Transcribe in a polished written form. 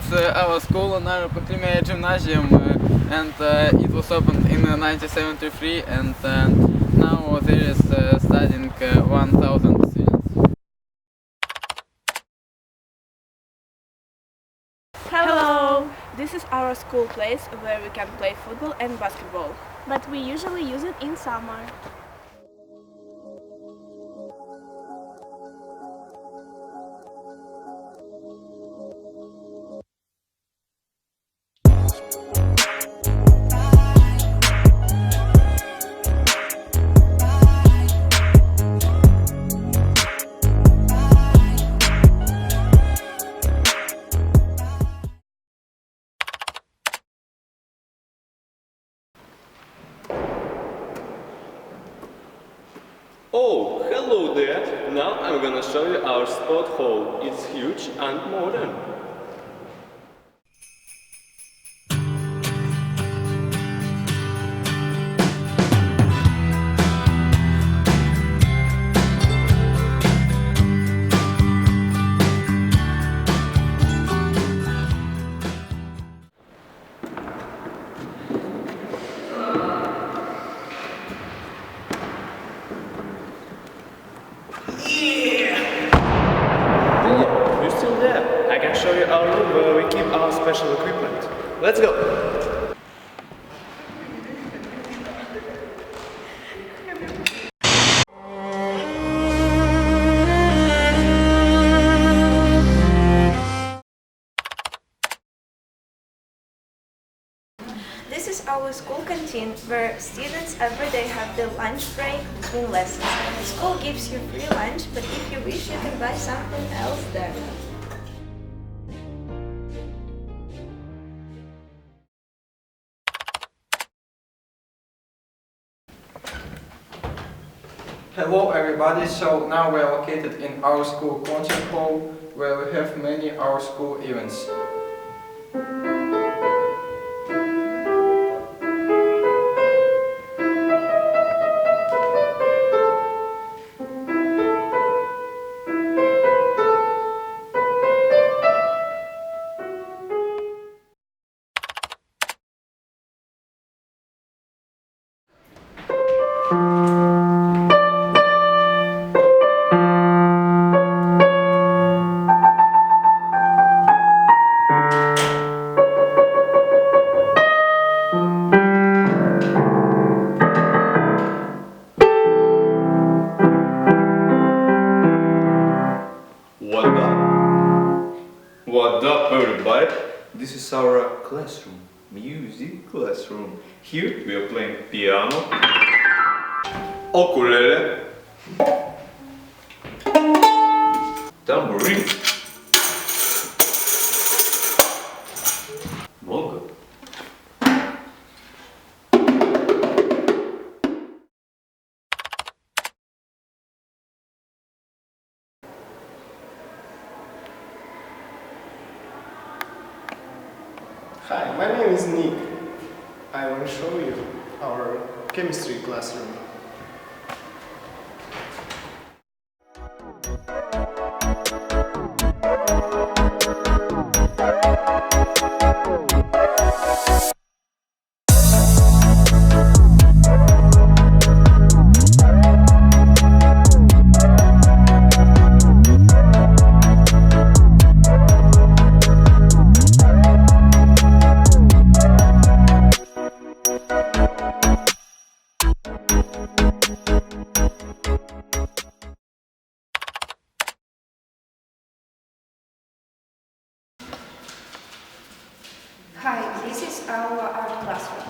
It's our school, Naro Pokrimaya Gymnasium, and it was opened in 1973, and now there is studying 1,000 students. Hello! This is our school place where we can play football and basketball. But we usually use it in summer. Oh, hello there! Now I'm gonna show you our sport hall. It's huge and modern. You're still there? I can show you our room where we keep our special equipment. Let's go! This is our school canteen where students every day have their lunch break between lessons. The school gives you free lunch, but if you wish you can buy something else there. Hello everybody, so now we are located in our school concert hall where we have many our school events. What up everybody? This is our classroom, music classroom. Here we are playing piano, ukulele, tambourine, bongo. Hi, my name is Nick. I will show you our chemistry classroom. Hi, this is our art classroom.